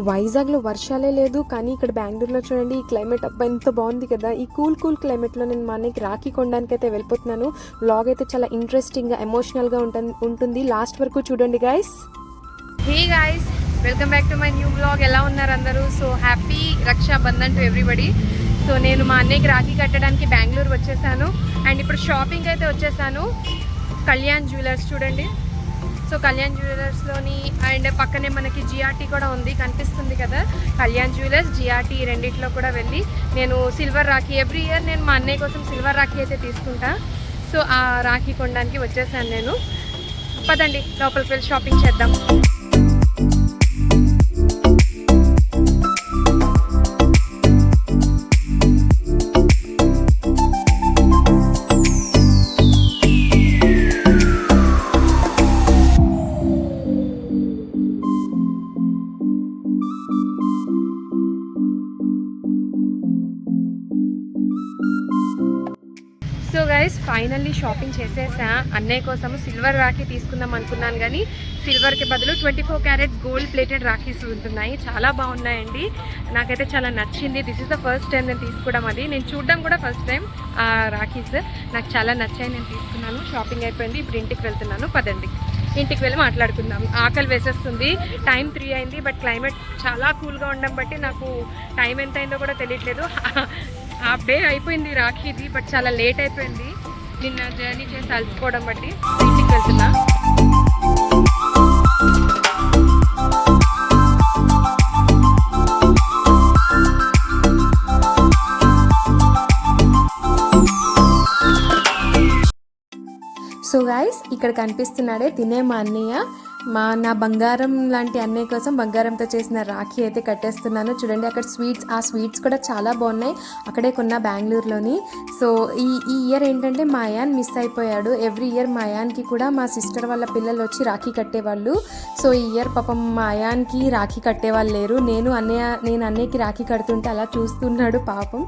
వైజాగ్లో వర్షాలే లేదు, కానీ ఇక్కడ బెంగళూరులో చూడండి ఈ క్లైమేట్ అబ్బా ఎంత బాగుంది కదా. ఈ కూల్ క్లైమేట్లో నేను మా అన్నయ్యకి రాఖీ కొనడానికి అయితే వెళ్ళిపోతున్నాను. వ్లాగ్ అయితే చాలా ఇంట్రెస్టింగ్గా ఎమోషనల్గా ఉంటుంది. లాస్ట్ వరకు చూడండి guys. Hey guys, welcome back to my new vlog. ఎలా ఉన్నారు అందరూ? So happy Rakshabandhan to everybody. So నేను మా అన్నయ్యకి రాఖీ కట్టడానికి బెంగళూరు వచ్చేసాను. అండ్ ఇప్పుడు షాపింగ్ అయితే వచ్చేసాను. కళ్యాణ్ జ్యువెలర్స్ చూడండి. సో కళ్యాణ్ జ్యువెలర్స్లోని అండ్ పక్కనే మనకి జిఆర్టీ కూడా ఉంది, కనిపిస్తుంది కదా. కళ్యాణ్ జ్యువెలర్స్, జిఆర్టీ రెండిట్లో కూడా వెళ్ళి నేను సిల్వర్ రాఖీ ఎవ్రీ ఇయర్ నేను మా అన్నయ్య కోసం సిల్వర్ రాఖీ అయితే తీసుకుంటా. సో ఆ రాఖీ కొనడానికి వచ్చేసాను నేను. పదండి లోపలికి వెళ్ళి షాపింగ్ చేద్దాం. సో గైస్, ఫైనల్లీ షాపింగ్ చేసేసా. అన్నయ్య కోసం సిల్వర్ రాఖీ తీసుకుందాం అనుకున్నాను, కానీ సిల్వర్కి బదులు 24 క్యారెట్స్ గోల్డ్ ప్లేటెడ్ రాఖీస్ ఉంటున్నాయి. చాలా బాగున్నాయండి, నాకైతే చాలా నచ్చింది. This is the first time నేను తీసుకోవడం, అది నేను చూడడం కూడా ఫస్ట్ టైం. ఆ రాఖీస్ నాకు చాలా నచ్చాయి, నేను తీసుకున్నాను. షాపింగ్ అయిపోయింది, ఇప్పుడు ఇంటికి వెళ్తున్నాను. పదండి ఇంటికి వెళ్ళి మాట్లాడుకుందాం. ఆకలి వేసేస్తుంది. టైం 3 అయింది, బట్ క్లైమేట్ చాలా కూల్గా ఉండడం బట్టి నాకు టైం ఎంత అయిందో కూడా తెలియట్లేదు. హాఫ్ డే అయిపోయింది రాఖీది, బట్ చాలా లేట్ అయిపోయింది నిన్న జర్నీ చేసి అలసిపోవడం బట్టి. ఇంటికి వెళ్తున్నా. సో గైస్, ఇక్కడ కనిపిస్తున్నాడే తినే మా అన్నయ్య. నా బంగారం లాంటి అన్నయ్య కోసం బంగారంతో చేసిన రాఖీ అయితే కట్టేస్తున్నాను. చూడండి అక్కడ ఆ స్వీట్స్ కూడా చాలా బాగున్నాయి. అక్కడే కొన్న బెంగళూరులోని. సో ఈ ఇయర్ ఏంటంటే మా అయాన్ మిస్ అయిపోయాడు. ఎవ్రీ ఇయర్ మా అయాన్కి కూడా మా సిస్టర్ వాళ్ళ పిల్లలు వచ్చి రాఖీ కట్టేవాళ్ళు. సో ఈ ఇయర్ పాపం మా అయాన్కి రాఖీ కట్టేవాళ్ళు లేరు. నేను అన్నయ్యకి రాఖీ కడుతుంటే అలా చూస్తున్నాడు పాపం.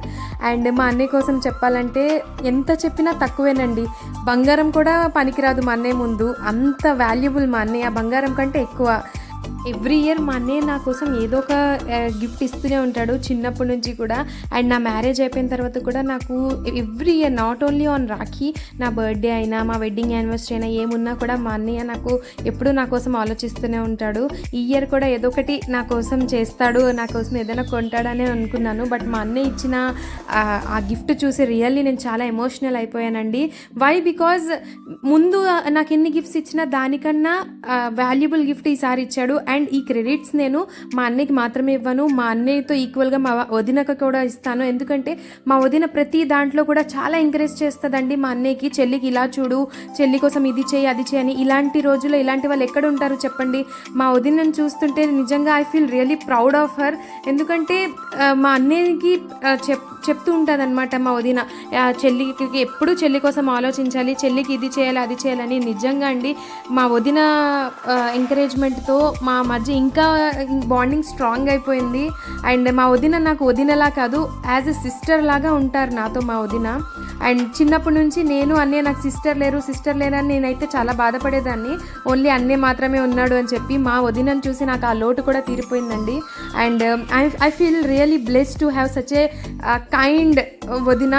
అండ్ మా అన్నయ్య కోసం చెప్పాలంటే ఎంత చెప్పినా తక్కువేనండి. బంగారం కూడా పనికిరాదు మా అన్నయ్య ముందు, అంత వాల్యుబుల్ మా అన్నయ్య. బంగారం కంటే ఎక్కువ. ఎవ్రీ ఇయర్ మా అన్నయ్య నా కోసం ఏదో ఒక గిఫ్ట్ ఇస్తూనే ఉంటాడు చిన్నప్పటి నుంచి కూడా. అండ్ నా మ్యారేజ్ అయిపోయిన తర్వాత కూడా నాకు every year, not only on Rakhi, నా బర్త్డే అయినా మా వెడ్డింగ్ యానివర్సరీ అయినా ఏమున్నా కూడా మా అన్నయ్య నాకు ఎప్పుడూ నా కోసం ఆలోచిస్తూనే ఉంటాడు. ఈ ఇయర్ కూడా ఏదో ఒకటి నా కోసం చేస్తాడు, నా కోసం ఏదైనా కొంటాడని అనుకున్నాను. బట్ మా అన్నయ్య ఇచ్చిన ఆ గిఫ్ట్ చూసి రియల్లీ నేను చాలా ఎమోషనల్ అయిపోయానండి. వై? బికాజ్ ముందు నాకు ఎన్ని గిఫ్ట్స్ ఇచ్చినా దానికన్నా వాల్యుబుల్ గిఫ్ట్ ఈసారి ఇచ్చాడు. అండ్ ఈ క్రెడిట్స్ నేను మా అన్నయ్యకి మాత్రమే ఇవ్వను, మా అన్నయ్యతో ఈక్వల్గా మా వదినకు కూడా ఇస్తాను. ఎందుకంటే మా వదిన ప్రతి దాంట్లో కూడా చాలా ఎంకరేజ్ చేస్తుందండి మా అన్నయ్యకి. చెల్లికి ఇలా చూడు, చెల్లి కోసం ఇది చేయి అది చేయని. ఇలాంటి రోజుల్లో ఇలాంటి వాళ్ళు ఎక్కడ ఉంటారు చెప్పండి? మా వదినను చూస్తుంటే నిజంగా I feel really proud of her. ఎందుకంటే మా అన్నయ్యకి చెప్తూ ఉంటుంది అనమాట మా వదిన, చెల్లికి ఎప్పుడు చెల్లి కోసం ఆలోచించాలి, చెల్లికి ఇది చేయాలి అది చేయాలని. నిజంగా అండి మా వదిన ఎంకరేజ్మెంట్తో మా మధ్య ఇంకా బాండింగ్ స్ట్రాంగ్ అయిపోయింది. అండ్ మా వదిన నాకు వదినలా కాదు, యాజ్ ఎ సిస్టర్ లాగా ఉంటారు నాతో మా వదిన. అండ్ చిన్నప్పటి నుంచి నేను అన్నయ్య, నాకు సిస్టర్ లేరని నేనైతే చాలా బాధపడేదాన్ని. ఓన్లీ అన్నయ్య మాత్రమే ఉన్నాడు అని చెప్పి మా వదినను చూసి నాకు ఆ లోటు కూడా తీరిపోయిందండి. And I feel really blessed to have such a kind వదిన.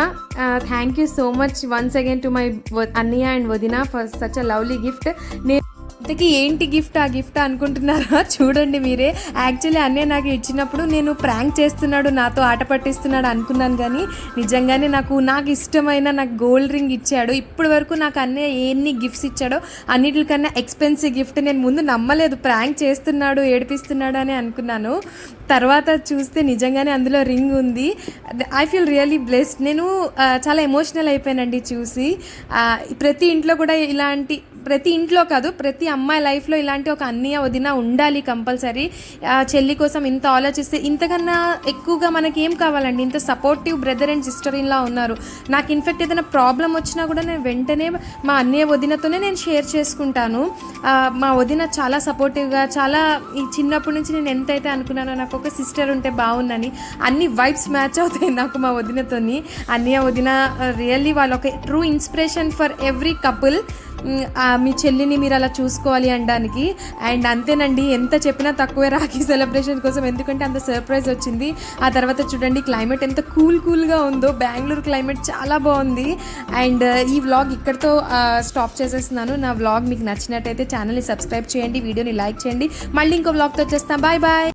Thank you so much once again to my అన్నయ్య అండ్ వదిన for such a lovely gift. ఇంతకీ ఏంటి గిఫ్ట్? ఆ గిఫ్ట్ అనుకుంటున్నారా? చూడండి మీరే. యాక్చువల్లీ అన్నయ్య నాకు ఇచ్చినప్పుడు నేను ప్రాంక్ చేస్తున్నాడు, నాతో ఆట పట్టిస్తున్నాడు అనుకున్నాను, కానీ నిజంగానే నాకు ఇష్టమైన నాకు గోల్డ్ రింగ్ ఇచ్చాడు. ఇప్పటి వరకు నాకు అన్నయ్య ఎన్ని గిఫ్ట్స్ ఇచ్చాడో అన్నిటికన్నా ఎక్స్పెన్సివ్ గిఫ్ట్. నేను ముందు నమ్మలేదు, ప్రాంక్ చేస్తున్నాడు, ఏడిపిస్తున్నాడు అని అనుకున్నాను. తర్వాత చూస్తే నిజంగానే అందులో రింగ్ ఉంది. I feel really blessed. నేను చాలా ఎమోషనల్ అయిపోయానండి చూసి. ప్రతి ఇంట్లో కూడా ప్రతి ఇంట్లో కాదు, ప్రతి అమ్మాయి లైఫ్లో ఇలాంటి ఒక అన్నయ్య వదిన ఉండాలి కంపల్సరీ. చెల్లి కోసం ఇంత ఆలోచిస్తే ఇంతకన్నా ఎక్కువగా మనకి ఏం కావాలండి? ఇంత supportive brother and sister in-law ఉన్నారు. నాకు ఇన్ఫెక్ట్ ఏదైనా ప్రాబ్లం వచ్చినా కూడా నేను వెంటనే మా అన్నయ్య వదినతోనే నేను షేర్ చేసుకుంటాను. మా వదిన చాలా సపోర్టివ్గా, చాలా ఈ చిన్నప్పటి నుంచి నేను ఎంతైతే అనుకున్నానో నాకు ఒక సిస్టర్ ఉంటే బాగుందని, అన్ని వైబ్స్ మ్యాచ్ అవుతాయి నాకు మా వదినతోని. అన్నయ్య వదిన రియల్లీ వాళ్ళు ఒక true inspiration for every couple. మీ చెల్లిని మీరు అలా చూసుకోవాలి అనడానికి. అండ్ అంతేనండి, ఎంత చెప్పినా తక్కువే రాఖీ సెలబ్రేషన్ కోసం, ఎందుకంటే అంత సర్ప్రైజ్ వచ్చింది. ఆ తర్వాత చూడండి క్లైమేట్ ఎంత కూల్గా ఉందో, బెంగళూరు క్లైమేట్ చాలా బాగుంది. అండ్ ఈ వ్లాగ్ ఇక్కడితో స్టాప్ చేసేస్తున్నాను. నా వ్లాగ్ మీకు నచ్చినట్టయితే ఛానల్ని సబ్స్క్రైబ్ చేయండి, వీడియోని లైక్ చేయండి. మళ్ళీ ఇంకో వ్లాగ్తో వచ్చేస్తాం. Bye bye.